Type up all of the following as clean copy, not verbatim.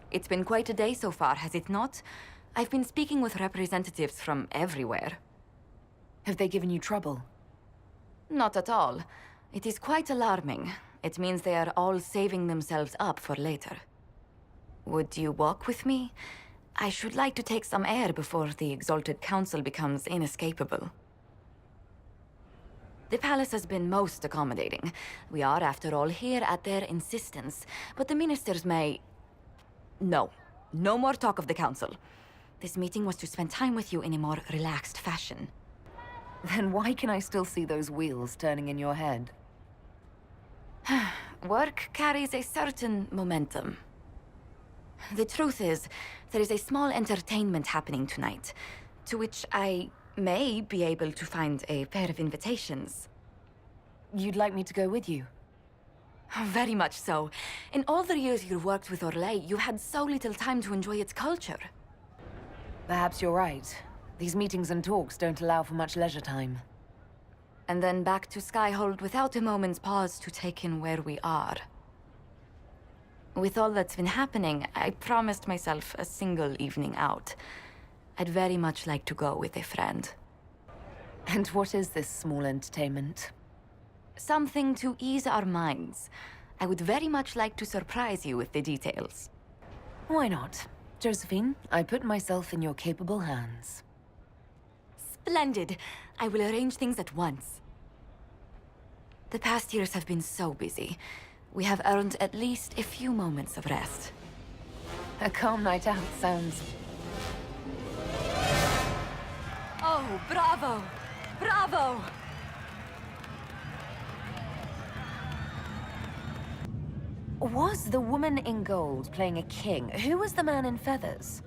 It's been quite a day so far, has it not? I've been speaking with representatives from everywhere. Have they given you trouble? Not at all. It is quite alarming. It means they are all saving themselves up for later. Would you walk with me? I should like to take some air before the Exalted Council becomes inescapable. The palace has been most accommodating. We are, after all, here at their insistence, but the ministers may... No. No more talk of the council. This meeting was to spend time with you in a more relaxed fashion. Then why can I still see those wheels turning in your head? Work carries a certain momentum. The truth is, there is a small entertainment happening tonight, to which I may be able to find a pair of invitations. You'd like me to go with you? Very much so. In all the years you've worked with Orlais, you had so little time to enjoy its culture. Perhaps you're right. These meetings and talks don't allow for much leisure time. And then back to Skyhold without a moment's pause to take in where we are. With all that's been happening, I promised myself a single evening out. I'd very much like to go with a friend. And what is this small entertainment? Something to ease our minds. I would very much like to surprise you with the details. Why not? Josephine, I put myself in your capable hands. Splendid! I will arrange things at once. The past years have been so busy. We have earned at least a few moments of rest. A calm night out sounds... Oh, bravo! Bravo! Was the woman in gold playing a king? Who was the man in feathers?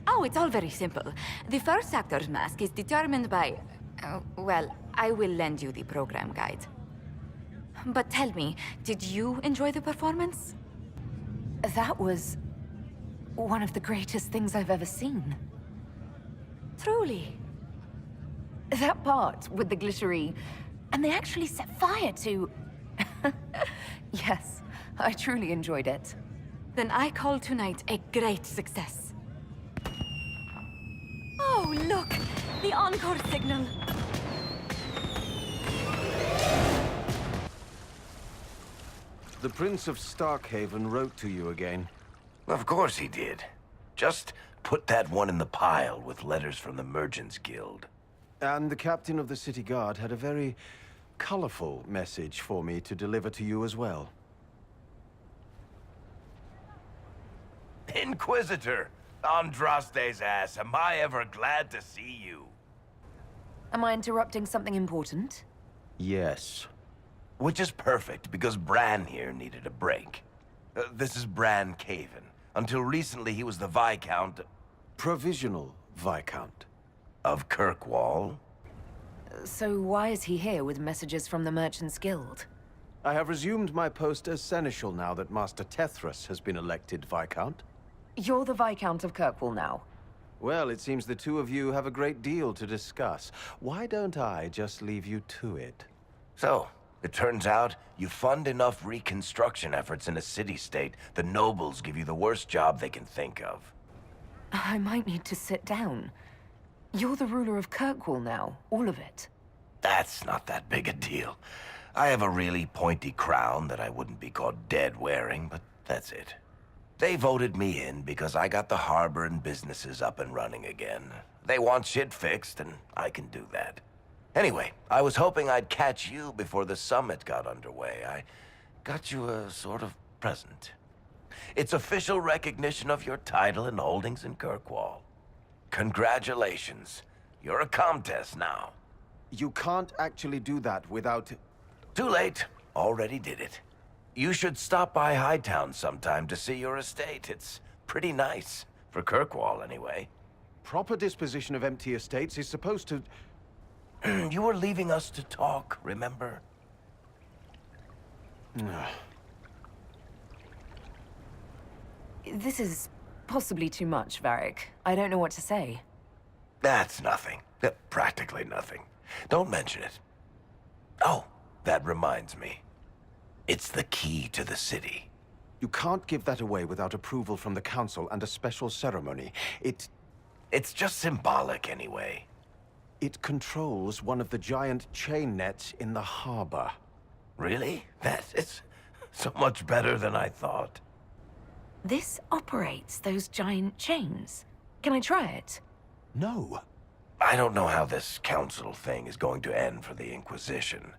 Oh, it's all very simple. The first actor's mask is determined by... well, I will lend you the program guide. But tell me, did you enjoy the performance? That was... one of the greatest things I've ever seen. Truly. That part with the glittery... and they actually set fire to... Yes, I truly enjoyed it. Then I call tonight a great success. Oh, look! The encore signal! The Prince of Starkhaven wrote to you again. Of course he did. Just put that one in the pile with letters from the Merchants Guild. And the captain of the city guard had a very colorful message for me to deliver to you as well. Inquisitor! Andraste's ass, am I ever glad to see you. Am I interrupting something important? Yes. Which is perfect, because Bran here needed a break. This is Bran Caven. Until recently, he was the Viscount... Provisional Viscount. Of Kirkwall. So why is he here with messages from the Merchants Guild? I have resumed my post as Seneschal now that Master Tethras has been elected Viscount. You're the Viscount of Kirkwall now. Well, it seems the two of you have a great deal to discuss. Why don't I just leave you to it? So, it turns out you fund enough reconstruction efforts in a city-state, the nobles give you the worst job they can think of. I might need to sit down. You're the ruler of Kirkwall now, all of it. That's not that big a deal. I have a really pointy crown that I wouldn't be caught dead wearing, but that's it. They voted me in because I got the harbor and businesses up and running again. They want shit fixed, and I can do that. Anyway, I was hoping I'd catch you before the summit got underway. I got you a sort of present. It's official recognition of your title and holdings in Kirkwall. Congratulations. You're a Comtesse now. You can't actually do that without... Too late. Already did it. You should stop by Hightown sometime to see your estate. It's pretty nice. For Kirkwall, anyway. Proper disposition of empty estates is supposed to... You were leaving us to talk, remember? This is possibly too much, Varric. I don't know what to say. That's nothing. Practically nothing. Don't mention it. Oh, that reminds me. It's the key to the city. You can't give that away without approval from the Council and a special ceremony. It's just symbolic anyway. It controls one of the giant chain nets in the harbor. Really? That is so much better than I thought. This operates those giant chains. Can I try it? No. I don't know how this council thing is going to end for the Inquisition.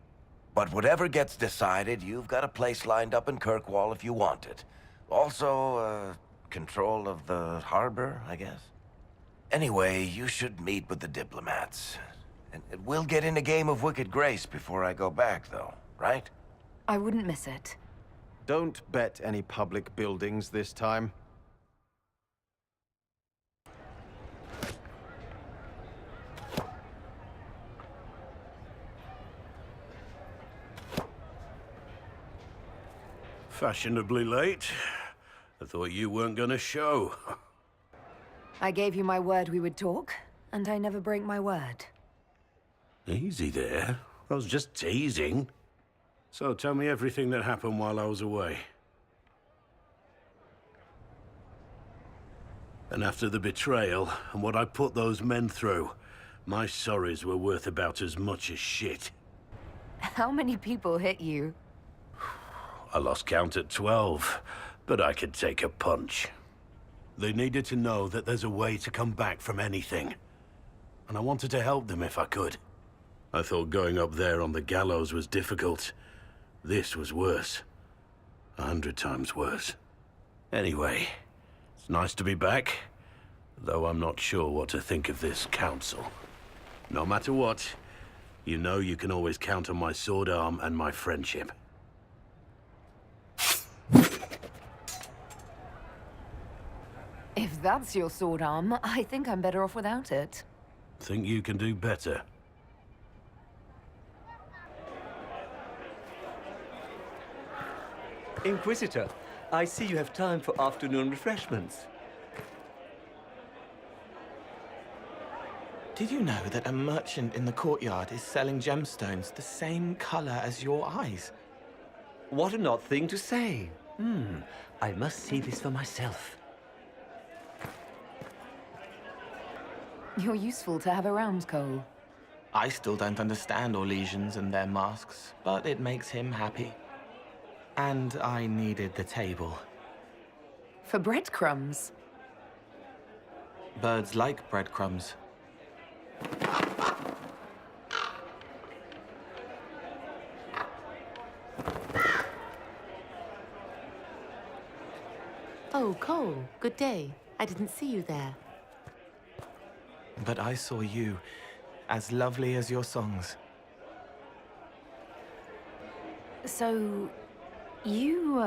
But whatever gets decided, you've got a place lined up in Kirkwall if you want it. Also, control of the harbor, I guess. Anyway, you should meet with the diplomats. And we'll get in a game of Wicked Grace before I go back, though, right? I wouldn't miss it. Don't bet any public buildings this time. Fashionably late. I thought you weren't gonna show. I gave you my word we would talk, and I never break my word. Easy there. I was just teasing. So tell me everything that happened while I was away. And after the betrayal, and what I put those men through, my sorries were worth about as much as shit. How many people hit you? I lost count at 12, but I could take a punch. They needed to know that there's a way to come back from anything. And I wanted to help them if I could. I thought going up there on the gallows was difficult. This was worse. 100 times worse. Anyway, it's nice to be back, though I'm not sure what to think of this council. No matter what, you know you can always count on my sword arm and my friendship. If that's your sword arm, I think I'm better off without it. Think you can do better? Inquisitor, I see you have time for afternoon refreshments. Did you know that a merchant in the courtyard is selling gemstones the same color as your eyes? What an odd thing to say. I must see this for myself. You're useful to have around, Cole. I still don't understand Orlesians and their masks, but it makes him happy. And I needed the table. For breadcrumbs. Birds like breadcrumbs. Oh, Cole, good day. I didn't see you there. But I saw you, as lovely as your songs. So, you,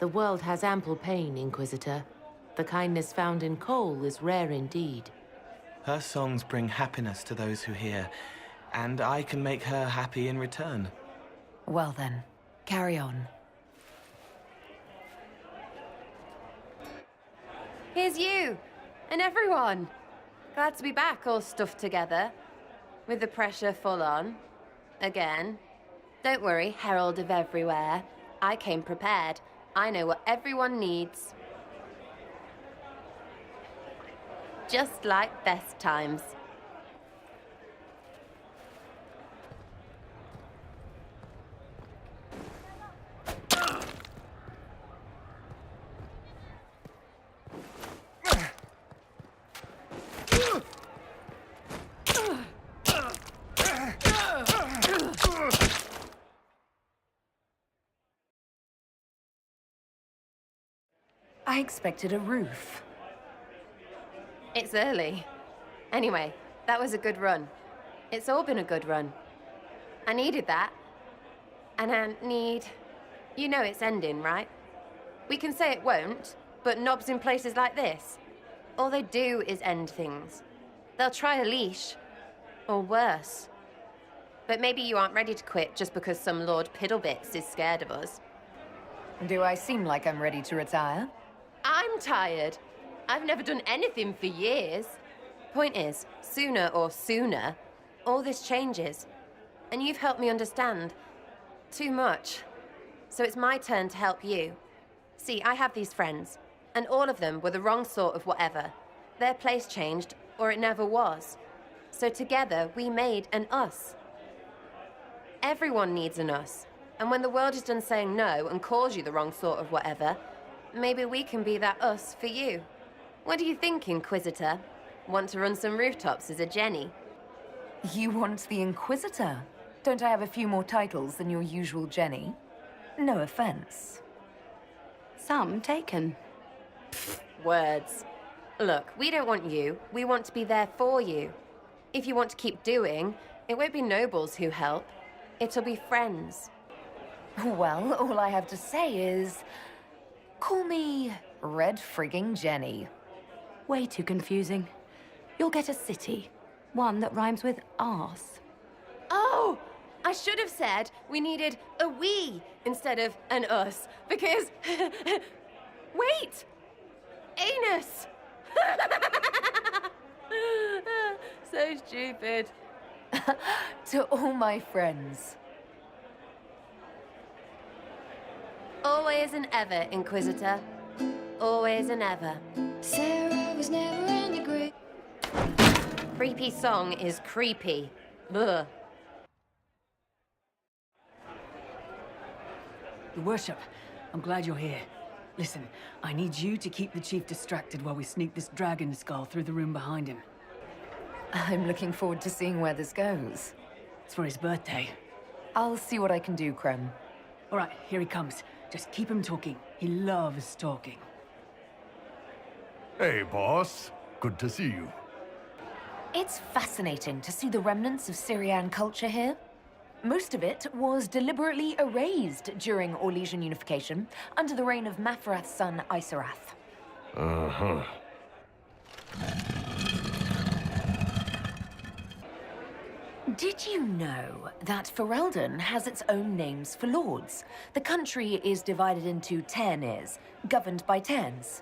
The world has ample pain, Inquisitor. The kindness found in Cole is rare indeed. Her songs bring happiness to those who hear, and I can make her happy in return. Well then, carry on. Here's you, and everyone. Glad to be back, all stuffed together. With the pressure full on. Again. Don't worry, Herald of Everywhere. I came prepared. I know what everyone needs. Just like best times. I expected a roof. It's early. Anyway, that was a good run. It's all been a good run. I needed that. And I need... You know it's ending, right? We can say it won't, but knobs in places like this, all they do is end things. They'll try a leash. Or worse. But maybe you aren't ready to quit just because some Lord Piddlebits is scared of us. Do I seem like I'm ready to retire? I'm tired. I've never done anything for years. Point is, sooner or sooner, all this changes. And you've helped me understand. Too much. so it's my turn to help you. See, I have these friends, and all of them were the wrong sort of whatever. Their place changed, or it never was. So together, we made an us. Everyone needs an us. And when the world is done saying no and calls you the wrong sort of whatever, maybe we can be that us for you. What do you think, Inquisitor? Want to run some rooftops as a Jenny? You want the Inquisitor? Don't I have a few more titles than your usual Jenny? No offense. Some taken. Words. Look, we don't want you. We want to be there for you. If you want to keep doing, it won't be nobles who help. It'll be friends. Well, all I have to say is... call me Red Frigging Jenny. Way too confusing. You'll get a city. One that rhymes with arse. Oh! I should have said we needed a we instead of an us, because... Wait! Anus! So stupid. To all my friends. Always and ever, Inquisitor. Always and ever. Sarah was never in the group. Creepy song is creepy. Ugh. Your Worship, I'm glad you're here. Listen, I need you to keep the Chief distracted while we sneak this dragon skull through the room behind him. I'm looking forward to seeing where this goes. It's for his birthday. I'll see what I can do, Krem. All right, here he comes. Just keep him talking. He loves talking. Hey, boss. Good to see you. It's fascinating to see the remnants of Syrian culture here. Most of it was deliberately erased during Orlesian unification under the reign of Mafrath's son, Isarath. Uh-huh. Did you know that Ferelden has its own names for lords? The country is divided into Tairnirs, governed by Tairns.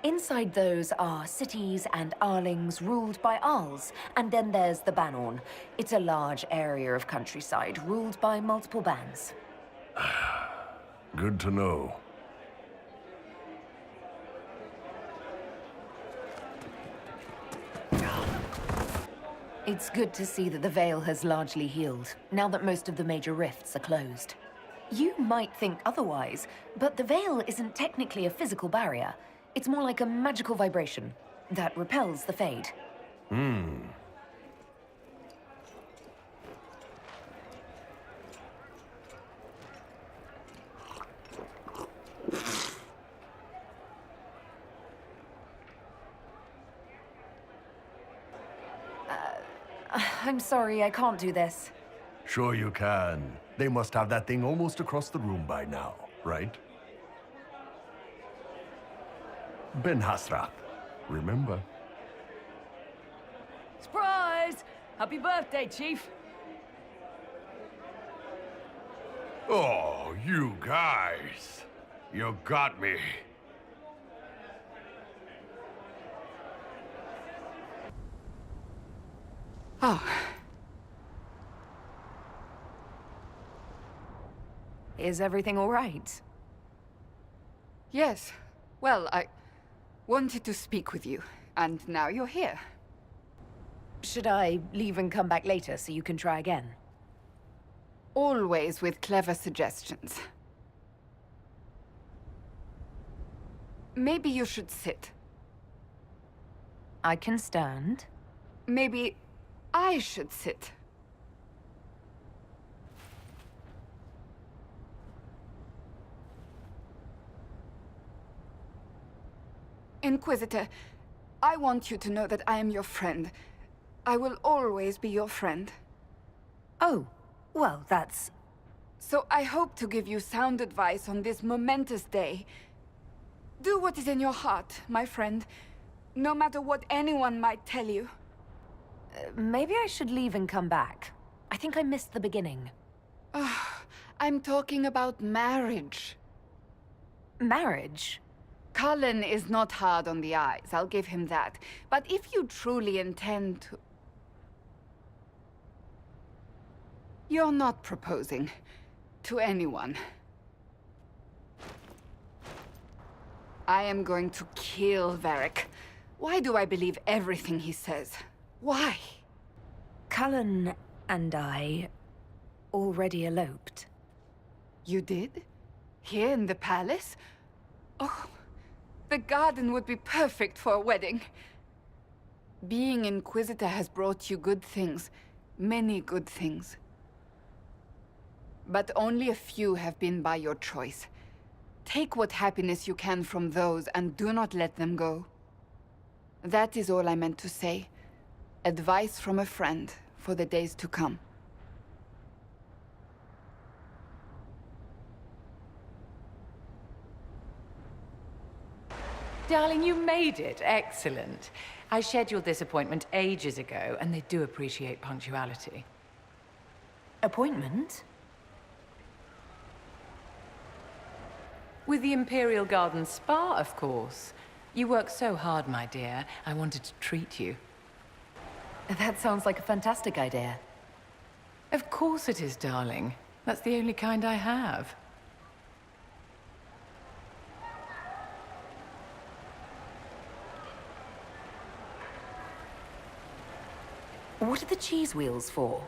Inside those are cities and Arlings ruled by Arls, and then there's the Banorn. It's a large area of countryside ruled by multiple bands. Good to know. It's good to see that the Veil has largely healed, now that most of the major rifts are closed. You might think otherwise, but the Veil isn't technically a physical barrier. It's more like a magical vibration that repels the Fade. I'm sorry, I can't do this. Sure you can. They must have that thing almost across the room by now, right? Ben Hasrath, remember? Surprise! Happy birthday, Chief! Oh, you guys. You got me. Oh. Is everything all right? Yes. Well, I wanted to speak with you, and now you're here. Should I leave and come back later so you can try again? Always with clever suggestions. Maybe you should sit. I can stand. Maybe I should sit. Inquisitor, I want you to know that I am your friend. I will always be your friend. Oh, well, that's... So I hope to give you sound advice on this momentous day. Do what is in your heart, my friend, no matter what anyone might tell you. Maybe I should leave and come back. I think I missed the beginning. I'm talking about marriage. Marriage? Cullen is not hard on the eyes, I'll give him that. But if you truly intend to... You're not proposing to anyone, I am going to kill Varric. Why do I believe everything he says? Why? Cullen and I already eloped. You did? Here in the palace? Oh, the garden would be perfect for a wedding. Being Inquisitor has brought you good things. Many good things. But only a few have been by your choice. Take what happiness you can from those and do not let them go. That is all I meant to say. Advice from a friend for the days to come. Darling, you made it. Excellent. I scheduled this appointment ages ago, and they do appreciate punctuality. Appointment? With the Imperial Garden Spa, of course. You work so hard, my dear. I wanted to treat you. That sounds like a fantastic idea. Of course it is, darling. That's the only kind I have. What are the cheese wheels for?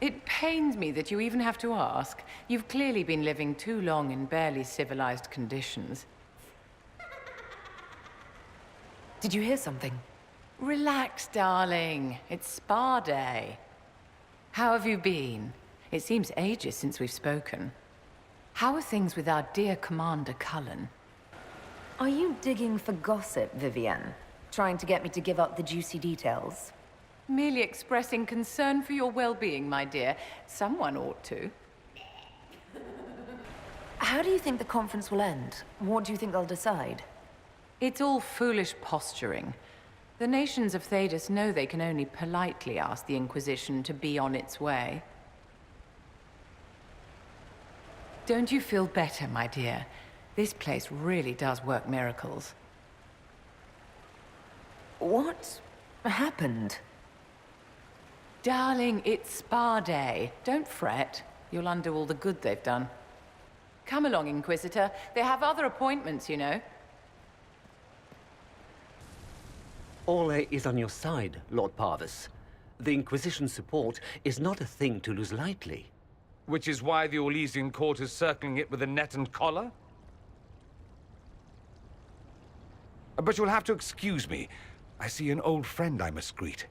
It pains me that you even have to ask. You've clearly been living too long in barely civilized conditions. Did you hear something? Relax, darling. It's spa day. How have you been? It seems ages since we've spoken. How are things with our dear Commander Cullen? Are you digging for gossip, Vivienne? Trying to get me to give up the juicy details? Merely expressing concern for your well-being, my dear. Someone ought to. How do you think the conference will end? What do you think they'll decide? It's all foolish posturing. The nations of Thedas know they can only politely ask the Inquisition to be on its way. Don't you feel better, my dear? This place really does work miracles. What happened? Darling, it's spa day. Don't fret. You'll undo all the good they've done. Come along, Inquisitor. They have other appointments, you know. Ole is on your side, Lord Parvis. The Inquisition's support is not a thing to lose lightly. Which is why the Orlesian court is circling it with a net and collar? But you'll have to excuse me. I see an old friend I must greet.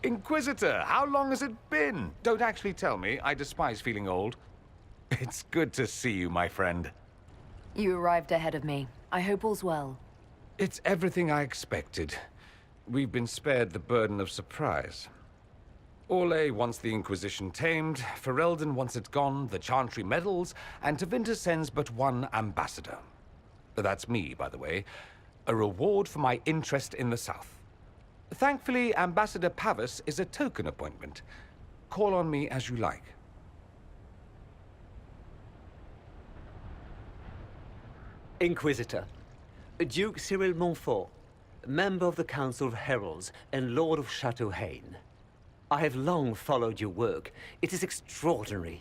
Inquisitor, how long has it been? Don't actually tell me. I despise feeling old. It's good to see you, my friend. You arrived ahead of me. I hope all's well. It's everything I expected. We've been spared the burden of surprise. Orlais wants the Inquisition tamed, Ferelden wants it gone, the Chantry meddles, and Tevinter sends but one ambassador. That's me, by the way. A reward for my interest in the South. Thankfully, Ambassador Pavis is a token appointment. Call on me as you like. Inquisitor, Duke Cyril Montfort, member of the Council of Heralds and Lord of Chateau Haine. I have long followed your work. It is extraordinary.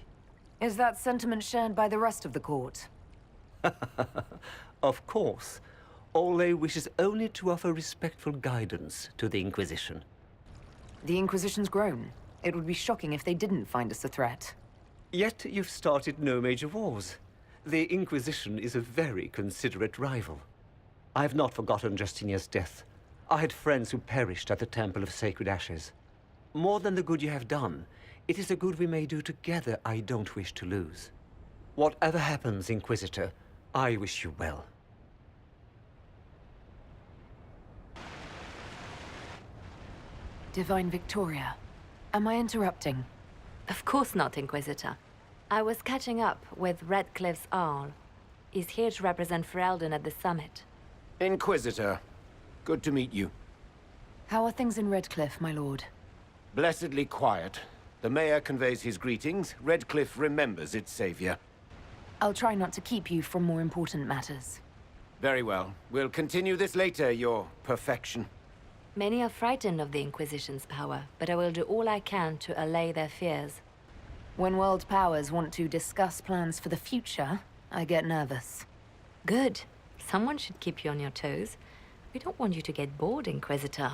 Is that sentiment shared by the rest of the court? Of course. Ole wishes only to offer respectful guidance to the Inquisition. The Inquisition's grown. It would be shocking if they didn't find us a threat. Yet you've started no major wars. The Inquisition is a very considerate rival. I have not forgotten Justinia's death. I had friends who perished at the Temple of Sacred Ashes. More than the good you have done, it is a good we may do together I don't wish to lose. Whatever happens, Inquisitor, I wish you well. Divine Victoria, am I interrupting? Of course not, Inquisitor. I was catching up with Redcliffe's Arl. He's here to represent Ferelden at the summit. Inquisitor, good to meet you. How are things in Redcliffe, my lord? Blessedly quiet. The mayor conveys his greetings. Redcliffe remembers its savior. I'll try not to keep you from more important matters. Very well. We'll continue this later, your perfection. Many are frightened of the Inquisition's power, but I will do all I can to allay their fears. When world powers want to discuss plans for the future, I get nervous. Good. Someone should keep you on your toes. We don't want you to get bored, Inquisitor.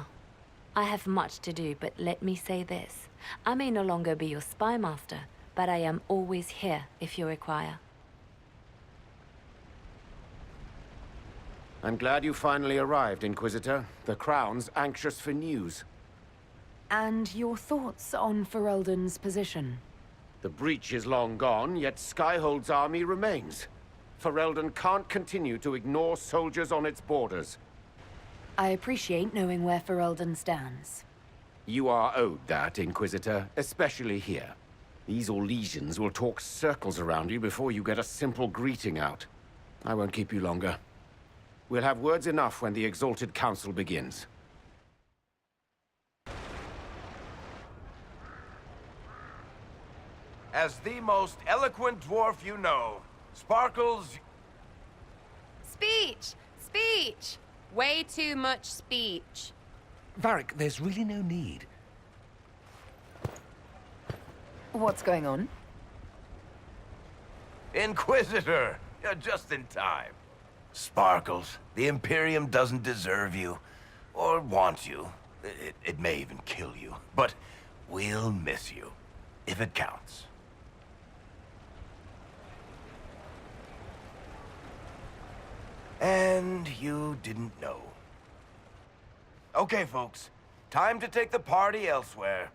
I have much to do, but let me say this. I may no longer be your spy master, but I am always here if you require. I'm glad you finally arrived, Inquisitor. The Crown's anxious for news. And your thoughts on Ferelden's position? The breach is long gone, yet Skyhold's army remains. Ferelden can't continue to ignore soldiers on its borders. I appreciate knowing where Ferelden stands. You are owed that, Inquisitor, especially here. These Orlesians will talk circles around you before you get a simple greeting out. I won't keep you longer. We'll have words enough when the Exalted Council begins. As the most eloquent dwarf you know, Sparkles... Speech! Speech! Way too much speech. Varric, there's really no need. What's going on? Inquisitor! You're just in time. Sparkles, the Imperium doesn't deserve you, or want you. It may even kill you, but we'll miss you, if it counts. And you didn't know. Okay, folks. Time to take the party elsewhere.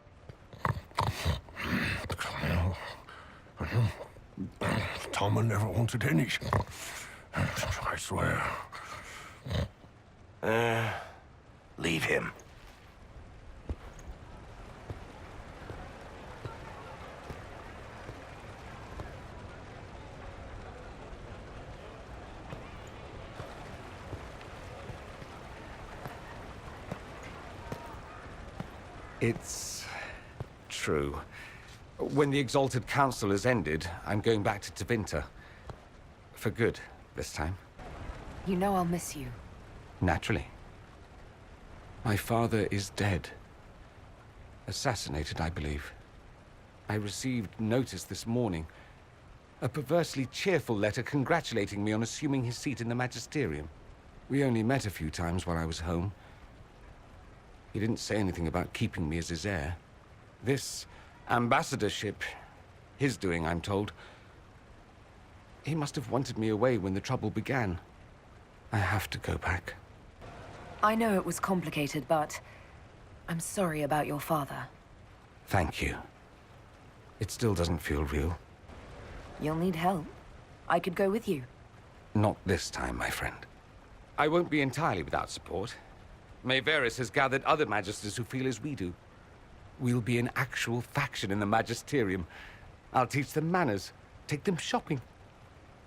Tommen never wanted any. I swear. Leave him. It's true. When the Exalted Council has ended, I'm going back to Tevinter. For good, this time. You know I'll miss you. Naturally. My father is dead. Assassinated, I believe. I received notice this morning. A perversely cheerful letter congratulating me on assuming his seat in the Magisterium. We only met a few times while I was home. He didn't say anything about keeping me as his heir. This ambassadorship, his doing, I'm told. He must have wanted me away when the trouble began. I have to go back. I know it was complicated, but I'm sorry about your father. Thank you. It still doesn't feel real. You'll need help. I could go with you. Not this time, my friend. I won't be entirely without support. Mayveris has gathered other magisters who feel as we do. We'll be an actual faction in the Magisterium. I'll teach them manners, take them shopping.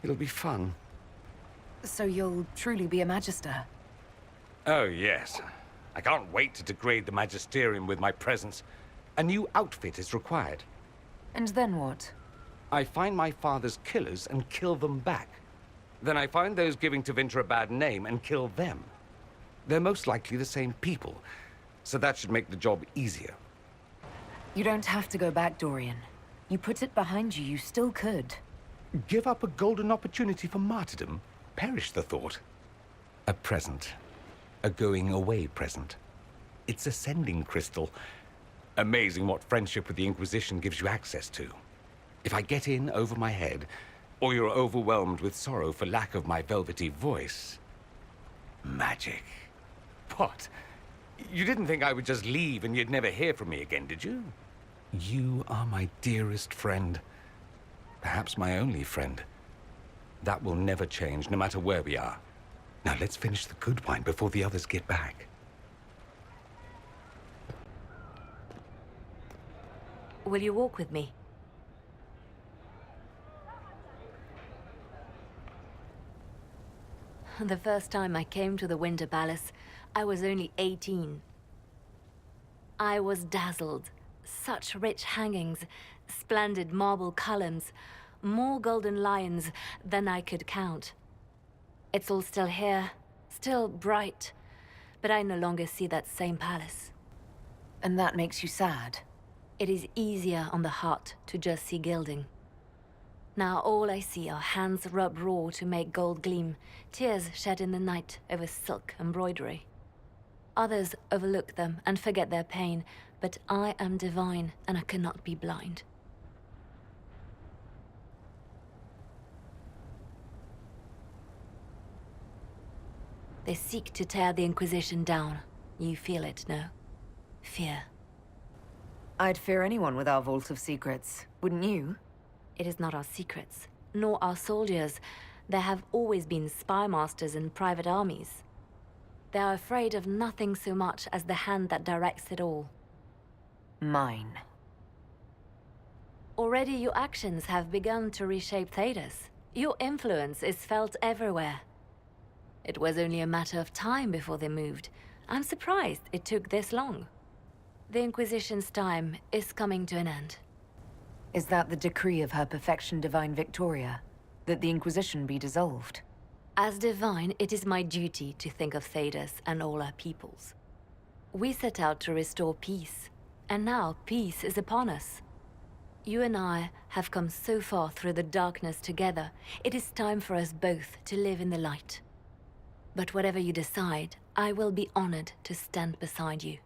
It'll be fun. So you'll truly be a magister? Oh, yes. I can't wait to degrade the Magisterium with my presence. A new outfit is required. And then what? I find my father's killers and kill them back. Then I find those giving Tevinter a bad name and kill them. They're most likely the same people, so that should make the job easier. You don't have to go back, Dorian. You put it behind you, you still could. Give up a golden opportunity for martyrdom? Perish the thought. A present. A going-away present. It's a sending crystal. Amazing what friendship with the Inquisition gives you access to. If I get in over my head, or you're overwhelmed with sorrow for lack of my velvety voice... Magic. What? You didn't think I would just leave and you'd never hear from me again, did you? You are my dearest friend. Perhaps my only friend. That will never change, no matter where we are. Now let's finish the good wine before the others get back. Will you walk with me? The first time I came to the Winter Palace, I was only 18. I was dazzled. Such rich hangings, splendid marble columns, more golden lions than I could count. It's all still here, still bright, but I no longer see that same palace. And that makes you sad? It is easier on the heart to just see gilding. Now all I see are hands rubbed raw to make gold gleam, tears shed in the night over silk embroidery. Others overlook them and forget their pain, but I am divine and I cannot be blind. They seek to tear the Inquisition down. You feel it, no? Fear. I'd fear anyone with our Vault of Secrets, wouldn't you? It is not our secrets, nor our soldiers. There have always been spy masters and private armies. They are afraid of nothing so much as the hand that directs it all. Mine. Already your actions have begun to reshape Thedas. Your influence is felt everywhere. It was only a matter of time before they moved. I'm surprised it took this long. The Inquisition's time is coming to an end. Is that the decree of Her Perfection Divine Victoria? That the Inquisition be dissolved? As divine, it is my duty to think of Thedas and all our peoples. We set out to restore peace, and now peace is upon us. You and I have come so far through the darkness together. It is time for us both to live in the light. But whatever you decide, I will be honored to stand beside you.